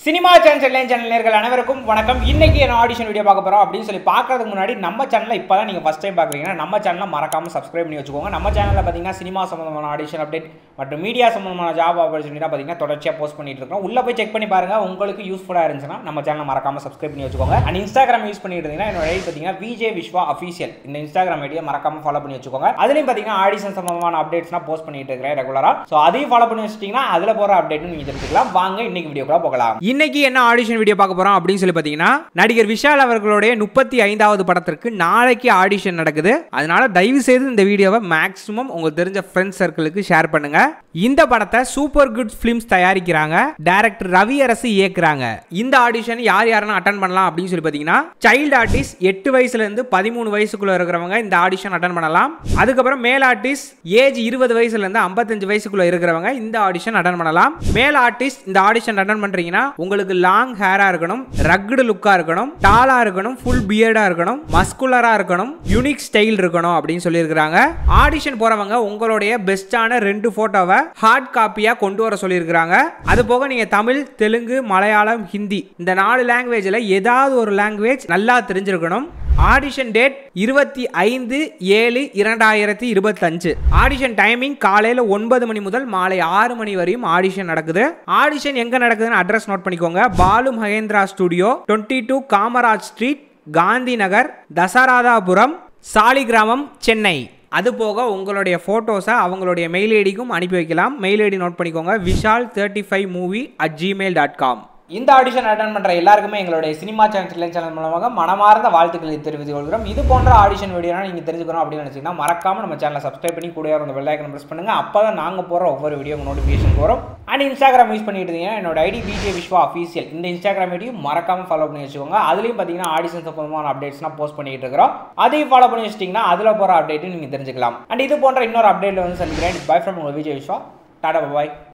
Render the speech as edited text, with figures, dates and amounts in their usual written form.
Cinema channel நேயர்கள் அனைவருக்கும் வணக்கம். இன்னைக்கு என்ன ஆடிஷன் வீடியோ பார்க்க போறோம் அப்படின்னு சொல்லி பார்க்கறதுக்கு முன்னாடி நம்ம சேனலை இப்பதான் நீங்க ஃபர்ஸ்ட் டைம் பார்க்குறீங்கன்னா நம்ம சேனலை மறக்காம சப்ஸ்கிரைப் பண்ணி வச்சுக்கோங்க. நம்ம சேனலில் பார்த்தீங்கன்னா சினிமா சம்பந்தமான ஆடிஷன் அப்டேட் மற்றும் மீடியா சம்பந்தமான ஜாப் ஆப்பர்ச்சுனிட்டி பார்த்தீங்கன்னா தொடர்ச்சியாக போஸ்ட் பண்ணிட்டு இருக்கோம். உள்ள போய் செக் பண்ணி பாருங்க. உங்களுக்கு யூஸ்ஃபுல்லாக இருந்துச்சுன்னா நம்ம சேனலை மறக்காம சப்ஸ்கிரைப் பண்ணி வச்சுக்கோங்க. அண்ட் இன்ஸ்டாகிராம் யூஸ் பண்ணிட்டு இருந்தீங்கன்னா என்னோட ஐடி பார்த்தீங்கன்னா விஜே விஸ்வா அஃபீஷியல் இந்த இன்ஸ்டாகிராம் ஐடியை மறக்காம ஃபாலோ பண்ணி வச்சுக்கோங்க. அதுலேயும் பார்த்தீங்கன்னா ஆடிஷன் சம்பந்தமான அப்டேட்ஸ்லாம் போஸ்ட் பண்ணிட்டு இருக்கிறேன் ரெகுலரா. ஸோ அதையும் ஃபாலோ பண்ணி வச்சிட்டீங்கன்னா அதில் போகிற அப்டேட்டும் நீங்கள் தெரிஞ்சுக்கலாம். வாங்க இன்னைக்கு வீடியோக்குள்ள போகலாம். இன்னைக்கு என்ன ஆடிஷன் வீடியோ பார்க்க போறோம் அப்படின்னு சொல்லி பாத்தீங்கன்னா நடிகர் விஷால் அவர்களுடைய 35வது படத்திற்கு நாளைக்கு ஆடிஷன் நடக்குது. அதனால தயவு செய்து இந்த வீடியோவை மேக்ஸிமம் உங்களுக்கு தெரிஞ்ச ஃப்ரெண்ட்ஸ் சர்க்கிளுக்கு ஷேர் பண்ணுங்க. இந்த படத்தை சூப்பர் குட் ஃபிலிம்ஸ் தயாரிக்கிறாங்க. டைரக்டர் ரவி அரசு இயக்குறாங்க. இந்த ஆடிஷன் யார் யாரெல்லாம் அட்டெண்ட் பண்ணலாம் அப்படின்னு சொல்லி பாத்தீங்கன்னா சைல்டு ஆர்டிஸ்ட் 8 வயசுல இருந்து 13 வயசுக்குள்ள இருக்கிறவங்க இந்த ஆடிஷன் அட்டெண்ட் பண்ணலாம். அதுக்கப்புறம் மேல் ஆர்டிஸ்ட் ஏஜ் 20 வயசுல இருந்து 55 வயசுக்குள்ள இருக்கிறவங்க இந்த ஆடிஷன் அட்டெண்ட் பண்ணலாம். மேல் ஆர்டிஸ்ட் இந்த ஆடிஷன் அட்டெண்ட் பண்றீங்கன்னா உங்களுக்கு லாங் ஹேரா இருக்கணும், ரக்டு லுக்கா இருக்கணும், டாலா இருக்கணும், ஃபுல் பியர்டா இருக்கணும், மஸ்குலரா இருக்கணும், யூனிக் ஸ்டைல் இருக்கணும் அப்படின்னு சொல்லி இருக்காங்க. ஆடிஷன் போறவங்க உங்களுடைய பெஸ்டான 2 போட்டோவை ஹார்ட் காப்பியா கொண்டு வர சொல்லி இருக்காங்க. அது போக நீங்க தமிழ், தெலுங்கு, மலையாளம், ஹிந்தி இந்த 4 லாங்குவேஜ்ல ஏதாவது ஒரு லாங்குவேஜ் நல்லா தெரிஞ்சிருக்கணும். Audition date 25/7/2025. ஆடிஷன் டைமிங் காலையில 9 மணி முதல் மாலை 6 மணி வரையும் ஆடிஷன் நடக்குது. ஆடிஷன் எங்க நடக்குதுன்னு அட்ரஸ் நோட் பண்ணிக்கோங்க. Balu Mahindra studio, 22 Kamaraj street, Gandhi Nagar, தசராதாபுரம், Saligramam, Chennai. அது போக உங்களுடைய போட்டோஸை அவங்களுடைய மெயில் ஐடிக்கும் அனுப்பி வைக்கலாம். மெயில் ஐடி நோட் பண்ணிக்கோங்க. vishal35movie@gmail.com. இந்த ஆடிஷன் அட்டெண்ட் பண்ற எல்லாருக்குமே எங்களுடைய சினிமா சேனல் மூலமாக மனமார்ந்த வாழ்த்துக்களை தெரிவித்துக் கொள்கிறோம். இது போன்ற ஆடிஷன் வீடியோ நீங்க தெரிஞ்சுக்கணும் அப்படின்னு நினைச்சீங்கன்னா மறக்காம நம்ம சேனலை சப்ஸ்கிரைப் பண்ணி கூட அந்த பெல் ஐகானை பிரஸ் பண்ணுங்க. அப்பதான் நாங்க போற ஒவ்வொரு வீடியோ நோட்டிபிகேஷன் வரும். அண்ட் இன்ஸ்டாகிராம் யூஸ் பண்ணிட்டு இருந்தீங்கன்னா என்னோட ஐடி விஜே விஸ்வா அஃபீஷியல் இந்த இன்ஸ்டாகிராம் ஐடியும் மறக்காம ஃபாலோ பண்ணி வச்சுக்கோங்க. அதுலயும் பாத்தீங்கன்னா ஆடிஷன் சம்பந்தமான அப்டேட்ஸ்லாம் போஸ்ட் பண்ணிட்டு இருக்கிறோம். அதையும் ஃபாலோ பண்ணி வச்சிட்டீங்கன்னா அதுல போற அப்டேட்டும் நீங்க தெரிஞ்சுக்கலாம். அண்ட் இது போன்ற இன்னொரு அப்டேட்ல வந்து சந்திக்கிறேன். Bye from VJ Viswa. Tata bye.